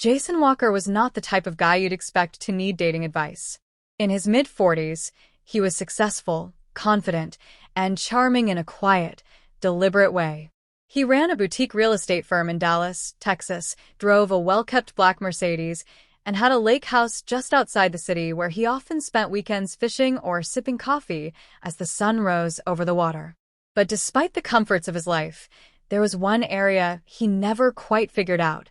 Jason Walker was not the type of guy you'd expect to need dating advice. In his mid-40s, he was successful, confident, and charming in a quiet, deliberate way. He ran a boutique real estate firm in Dallas, Texas, drove a well-kept black Mercedes, and had a lake house just outside the city where he often spent weekends fishing or sipping coffee as the sun rose over the water. But despite the comforts of his life, there was one area he never quite figured out: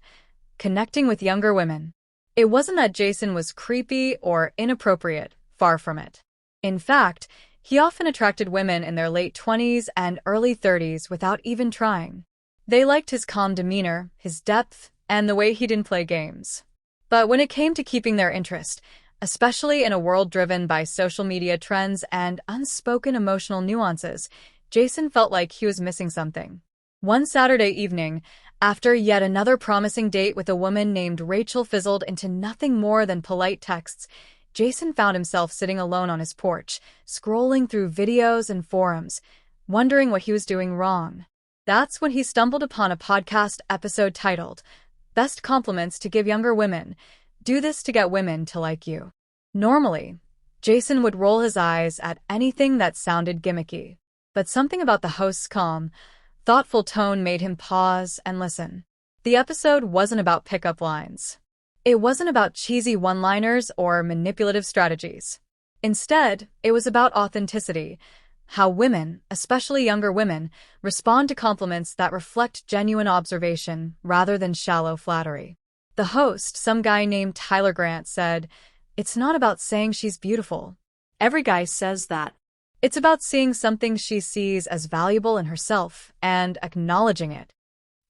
connecting with younger women. It wasn't that Jason was creepy or inappropriate, far from it. In fact, he often attracted women in their late 20s and early 30s without even trying. They liked his calm demeanor, his depth, and the way he didn't play games. But when it came to keeping their interest, especially in a world driven by social media trends and unspoken emotional nuances, Jason felt like he was missing something. One Saturday evening, after yet another promising date with a woman named Rachel fizzled into nothing more than polite texts, Jason found himself sitting alone on his porch, scrolling through videos and forums, wondering what he was doing wrong. That's when he stumbled upon a podcast episode titled, "Best Compliments to Give Younger Women. Do This to Get Women to Like You." Normally, Jason would roll his eyes at anything that sounded gimmicky. But something about the host's calm, thoughtful tone made him pause and listen. The episode wasn't about pickup lines. It wasn't about cheesy one-liners or manipulative strategies. Instead, it was about authenticity, how women, especially younger women, respond to compliments that reflect genuine observation rather than shallow flattery. The host, some guy named Tyler Grant, said, "It's not about saying she's beautiful. Every guy says that. It's about seeing something she sees as valuable in herself and acknowledging it."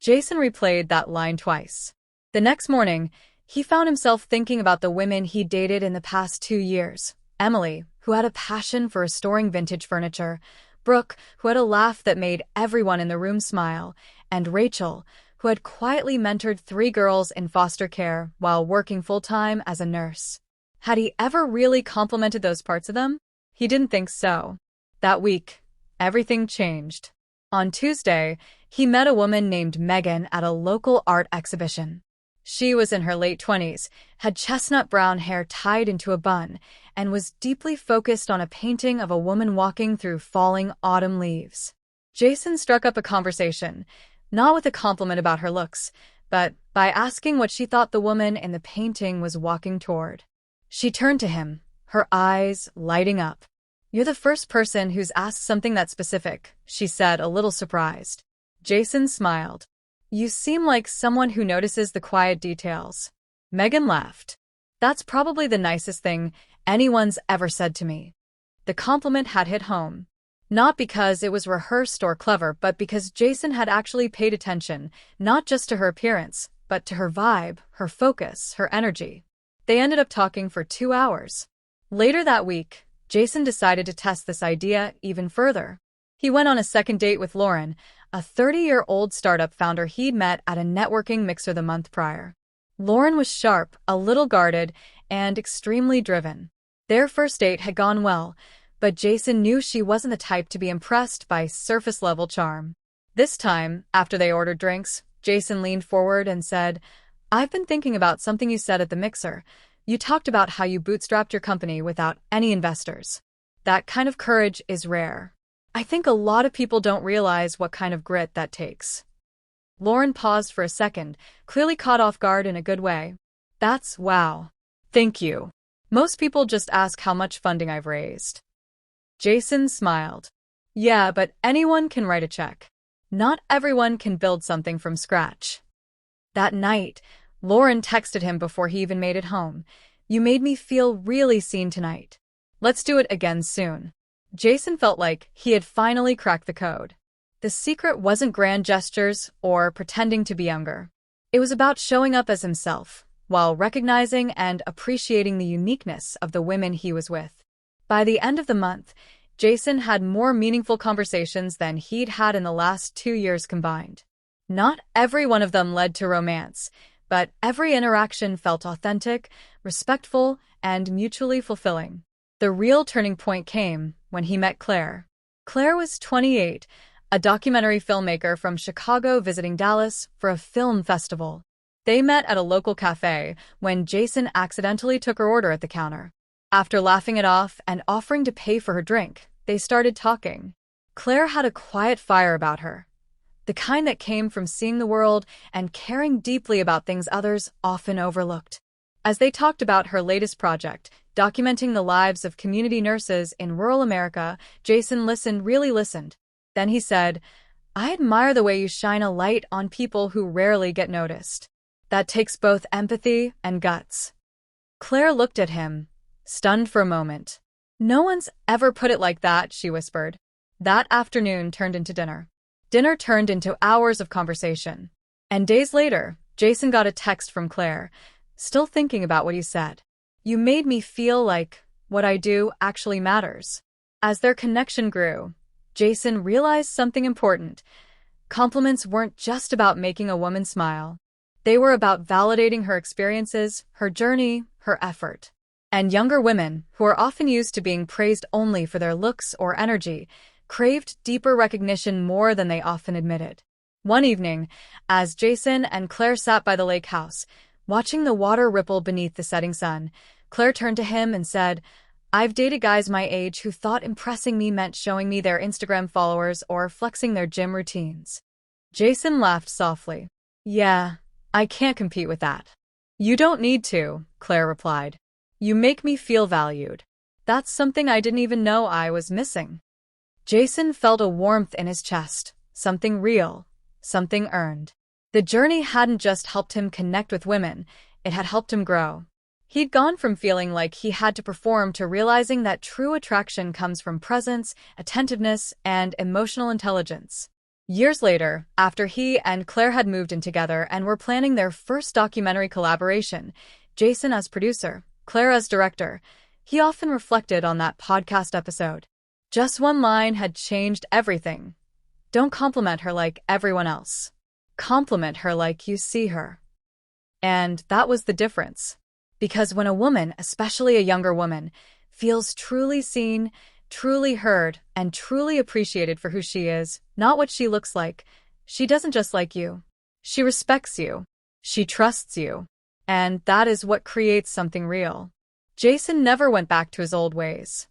Jason replayed that line twice. The next morning, he found himself thinking about the women he dated in the past 2 years. Emily, who had a passion for restoring vintage furniture, Brooke, who had a laugh that made everyone in the room smile, and Rachel, who had quietly mentored 3 girls in foster care while working full-time as a nurse. Had he ever really complimented those parts of them? He didn't think so. That week, everything changed. On Tuesday, he met a woman named Megan at a local art exhibition. She was in her late 20s, had chestnut brown hair tied into a bun, and was deeply focused on a painting of a woman walking through falling autumn leaves. Jason struck up a conversation, not with a compliment about her looks, but by asking what she thought the woman in the painting was walking toward. She turned to him, her eyes lighting up. "You're the first person who's asked something that specific," she said, a little surprised. Jason smiled. "You seem like someone who notices the quiet details." Megan laughed. "That's probably the nicest thing anyone's ever said to me." The compliment had hit home. Not because it was rehearsed or clever, but because Jason had actually paid attention, not just to her appearance, but to her vibe, her focus, her energy. They ended up talking for 2 hours. Later that week, Jason decided to test this idea even further. He went on a second date with Lauren, a 30-year-old startup founder he'd met at a networking mixer the month prior. Lauren was sharp, a little guarded, and extremely driven. Their first date had gone well, but Jason knew she wasn't the type to be impressed by surface-level charm. This time, after they ordered drinks, Jason leaned forward and said, "I've been thinking about something you said at the mixer. You talked about how you bootstrapped your company without any investors. That kind of courage is rare. I think a lot of people don't realize what kind of grit that takes." Lauren paused for a second, clearly caught off guard in a good way. "That's wow. Thank you. Most people just ask how much funding I've raised." Jason smiled. "Yeah, but anyone can write a check. Not everyone can build something from scratch." That night, Lauren texted him before he even made it home. "You made me feel really seen tonight. Let's do it again soon." Jason felt like he had finally cracked the code. The secret wasn't grand gestures or pretending to be younger. It was about showing up as himself, while recognizing and appreciating the uniqueness of the women he was with. By the end of the month, Jason had more meaningful conversations than he'd had in the last 2 years combined. Not every one of them led to romance, but every interaction felt authentic, respectful, and mutually fulfilling. The real turning point came when he met Claire. Claire was 28, a documentary filmmaker from Chicago visiting Dallas for a film festival. They met at a local cafe when Jason accidentally took her order at the counter. After laughing it off and offering to pay for her drink, they started talking. Claire had a quiet fire about her, the kind that came from seeing the world and caring deeply about things others often overlooked. As they talked about her latest project, documenting the lives of community nurses in rural America, Jason really listened. Then he said, "I admire the way you shine a light on people who rarely get noticed. That takes both empathy and guts." Claire looked at him, stunned for a moment. "No one's ever put it like that," she whispered. That afternoon turned into dinner. Dinner turned into hours of conversation. And days later, Jason got a text from Claire, still thinking about what he said. "You made me feel like what I do actually matters." As their connection grew, Jason realized something important. Compliments weren't just about making a woman smile. They were about validating her experiences, her journey, her effort. And younger women, who are often used to being praised only for their looks or energy, craved deeper recognition more than they often admitted. One evening, as Jason and Claire sat by the lake house, watching the water ripple beneath the setting sun, Claire turned to him and said, "I've dated guys my age who thought impressing me meant showing me their Instagram followers or flexing their gym routines." Jason laughed softly. "Yeah, I can't compete with that." "You don't need to," Claire replied. "You make me feel valued. That's something I didn't even know I was missing." Jason felt a warmth in his chest, something real, something earned. The journey hadn't just helped him connect with women, it had helped him grow. He'd gone from feeling like he had to perform to realizing that true attraction comes from presence, attentiveness, and emotional intelligence. Years later, after he and Claire had moved in together and were planning their first documentary collaboration, Jason as producer, Claire as director, he often reflected on that podcast episode. Just one line had changed everything. Don't compliment her like everyone else. Compliment her like you see her. And that was the difference. Because when a woman, especially a younger woman, feels truly seen, truly heard, and truly appreciated for who she is, not what she looks like, she doesn't just like you. She respects you. She trusts you. And that is what creates something real. Jason never went back to his old ways.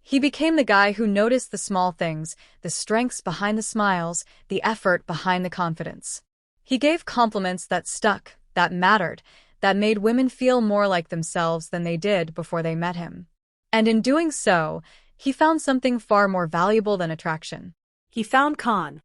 He became the guy who noticed the small things, the strengths behind the smiles, the effort behind the confidence. He gave compliments that stuck, that mattered, that made women feel more like themselves than they did before they met him. And in doing so, he found something far more valuable than attraction. He found calm.